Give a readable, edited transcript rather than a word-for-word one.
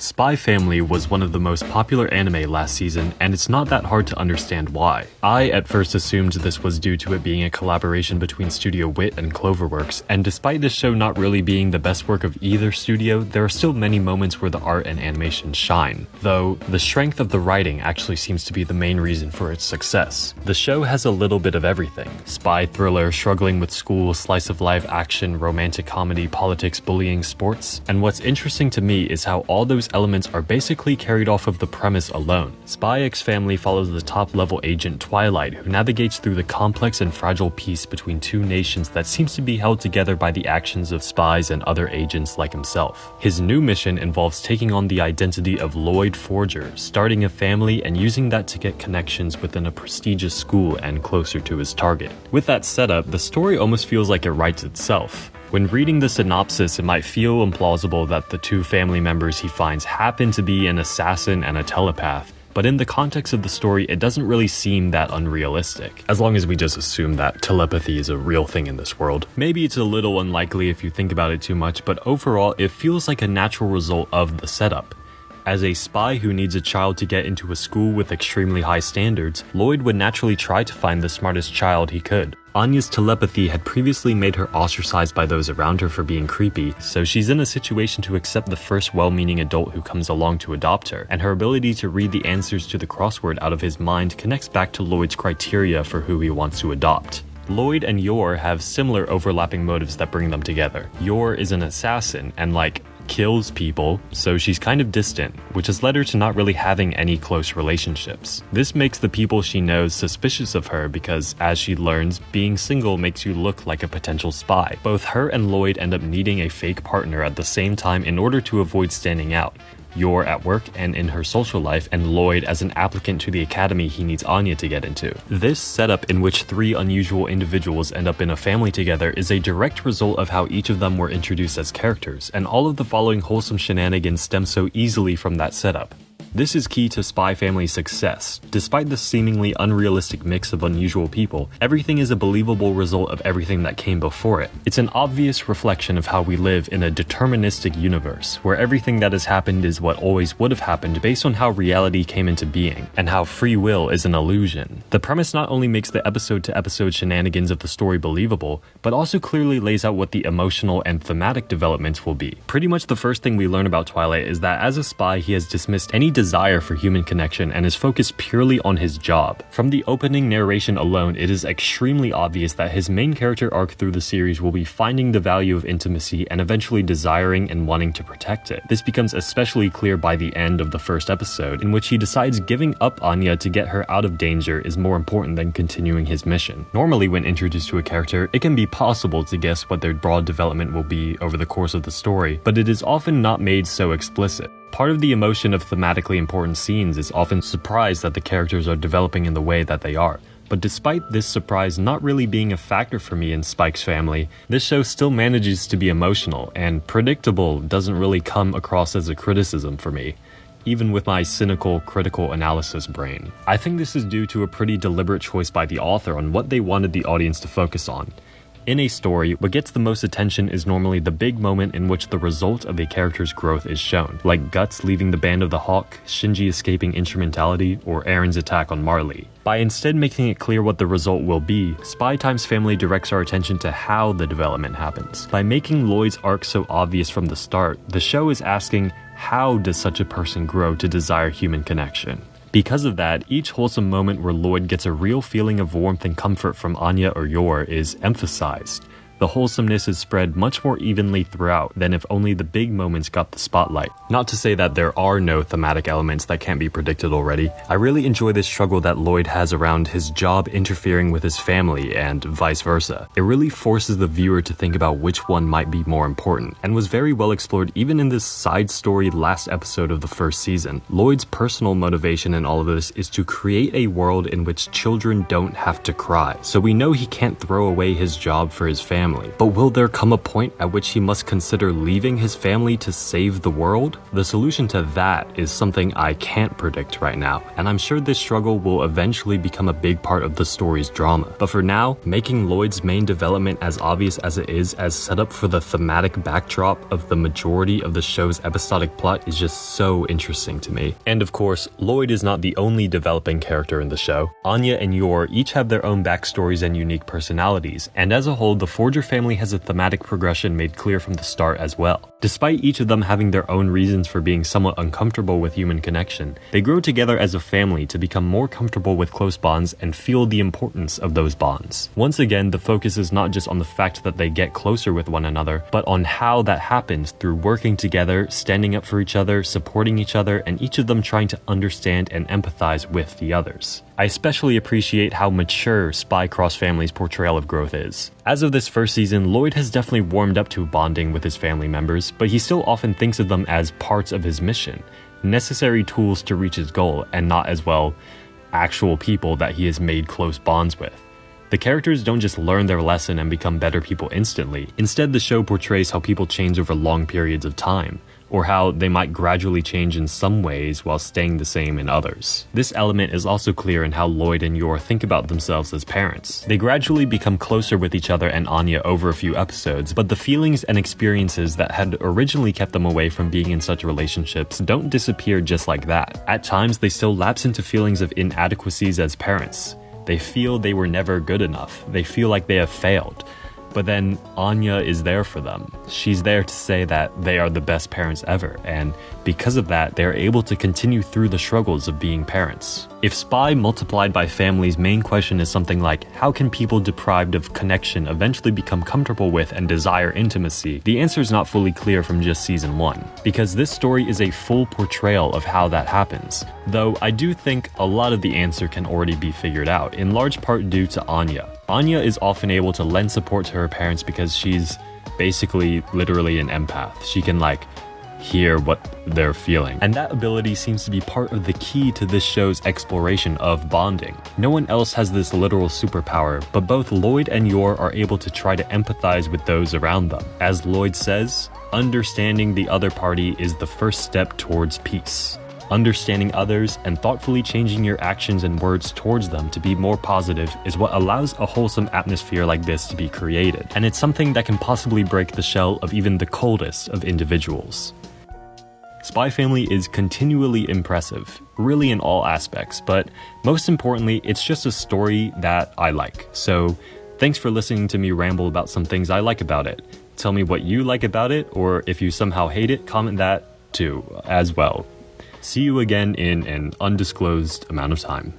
Spy Family was one of the most popular anime last season, and it's not that hard to understand why. I at first assumed this was due to it being a collaboration between Studio Wit and Cloverworks, and despite this show not really being the best work of either studio, there are still many moments where the art and animation shine. Though, the strength of the writing actually seems to be the main reason for its success. The show has a little bit of everything. Spy thriller, struggling with school, slice of life action, romantic comedy, politics, bullying, sports. And what's interesting to me is how all those elements are basically carried off of the premise alone. Spy X Family follows the top-level agent Twilight, who navigates through the complex and fragile peace between two nations that seems to be held together by the actions of spies and other agents like himself. His new mission involves taking on the identity of Lloyd Forger, starting a family and using that to get connections within a prestigious school and closer to his target. With that setup, the story almost feels like it writes itself. When reading the synopsis, it might feel implausible that the two family members he finds happen to be an assassin and a telepath, but in the context of the story, it doesn't really seem that unrealistic, as long as we just assume that telepathy is a real thing in this world. Maybe it's a little unlikely if you think about it too much, but overall, it feels like a natural result of the setup. As a spy who needs a child to get into a school with extremely high standards, Lloyd would naturally try to find the smartest child he could. Anya's telepathy had previously made her ostracized by those around her for being creepy, so she's in a situation to accept the first well-meaning adult who comes along to adopt her, and her ability to read the answers to the crossword out of his mind connects back to Lloyd's criteria for who he wants to adopt. Lloyd and Yor have similar overlapping motives that bring them together. Yor is an assassin and kills people, so she's kind of distant, which has led her to not really having any close relationships. This makes the people she knows suspicious of her because, as she learns, being single makes you look like a potential spy. Both her and Lloyd end up needing a fake partner at the same time in order to avoid standing out. Yor at work and in her social life, and Lloyd as an applicant to the academy he needs Anya to get into. This setup in which three unusual individuals end up in a family together is a direct result of how each of them were introduced as characters, and all of the following wholesome shenanigans stem so easily from that setup. This is key to Spy Family's success. Despite the seemingly unrealistic mix of unusual people, everything is a believable result of everything that came before it. It's an obvious reflection of how we live in a deterministic universe, where everything that has happened is what always would have happened based on how reality came into being, and how free will is an illusion. The premise not only makes the episode-to-episode shenanigans of the story believable, but also clearly lays out what the emotional and thematic developments will be. Pretty much the first thing we learn about Twilight is that as a spy, he has dismissed any desire for human connection and is focused purely on his job. From the opening narration alone, it is extremely obvious that his main character arc through the series will be finding the value of intimacy and eventually desiring and wanting to protect it. This becomes especially clear by the end of the first episode, in which he decides giving up Anya to get her out of danger is more important than continuing his mission. Normally, when introduced to a character, it can be possible to guess what their broad development will be over the course of the story, but it is often not made so explicit. Part of the emotion of thematically important scenes is often surprise that the characters are developing in the way that they are. But despite this surprise not really being a factor for me in Spy X Family, this show still manages to be emotional, and predictable doesn't really come across as a criticism for me, even with my cynical, critical analysis brain. I think this is due to a pretty deliberate choice by the author on what they wanted the audience to focus on. In a story, what gets the most attention is normally the big moment in which the result of a character's growth is shown, like Guts leaving the Band of the Hawk, Shinji escaping instrumentality, or Aaron's attack on Marley. By instead making it clear what the result will be, Spy X Family directs our attention to how the development happens. By making Lloyd's arc so obvious from the start, the show is asking, how does such a person grow to desire human connection? Because of that, each wholesome moment where Lloyd gets a real feeling of warmth and comfort from Anya or Yor is emphasized. The wholesomeness is spread much more evenly throughout than if only the big moments got the spotlight. Not to say that there are no thematic elements that can't be predicted already. I really enjoy this struggle that Lloyd has around his job interfering with his family and vice versa. It really forces the viewer to think about which one might be more important, and was very well explored even in this side story last episode of the first season. Lloyd's personal motivation in all of this is to create a world in which children don't have to cry, so we know he can't throw away his job for his family. family. But will there come a point at which he must consider leaving his family to save the world? The solution to that is something I can't predict right now, and I'm sure this struggle will eventually become a big part of the story's drama. But for now, making Lloyd's main development as obvious as it is as setup for the thematic backdrop of the majority of the show's episodic plot is just so interesting to me. And of course, Lloyd is not the only developing character in the show. Anya and Yor each have their own backstories and unique personalities, and as a whole, the Forger family has a thematic progression made clear from the start as well. Despite each of them having their own reasons for being somewhat uncomfortable with human connection, they grow together as a family to become more comfortable with close bonds and feel the importance of those bonds. Once again, the focus is not just on the fact that they get closer with one another, but on how that happens through working together, standing up for each other, supporting each other, and each of them trying to understand and empathize with the others. I especially appreciate how mature Spy Cross Family's portrayal of growth is. As of this first season, Lloyd has definitely warmed up to bonding with his family members, but he still often thinks of them as parts of his mission, necessary tools to reach his goal, and not as well, actual people that he has made close bonds with. The characters don't just learn their lesson and become better people instantly. Instead, the show portrays how people change over long periods of time, or how they might gradually change in some ways while staying the same in others. This element is also clear in how Lloyd and Yor think about themselves as parents. They gradually become closer with each other and Anya over a few episodes, but the feelings and experiences that had originally kept them away from being in such relationships don't disappear just like that. At times, they still lapse into feelings of inadequacies as parents. They feel they were never good enough. They feel like they have failed. But then Anya is there for them. She's there to say that they are the best parents ever, and because of that, they're able to continue through the struggles of being parents. If Spy multiplied by Family's main question is something like, how can people deprived of connection eventually become comfortable with and desire intimacy, the answer is not fully clear from just season 1, because this story is a full portrayal of how that happens. Though I do think a lot of the answer can already be figured out, in large part due to Anya. Anya is often able to lend support to her parents because she's basically literally an empath. She can hear what they're feeling. And that ability seems to be part of the key to this show's exploration of bonding. No one else has this literal superpower, but both Lloyd and Yor are able to try to empathize with those around them. As Lloyd says, understanding the other party is the first step towards peace. Understanding others and thoughtfully changing your actions and words towards them to be more positive is what allows a wholesome atmosphere like this to be created, and it's something that can possibly break the shell of even the coldest of individuals. Spy Family is continually impressive, really in all aspects, but most importantly, it's just a story that I like. So thanks for listening to me ramble about some things I like about it. Tell me what you like about it, or if you somehow hate it, comment that too, as well. See you again in an undisclosed amount of time.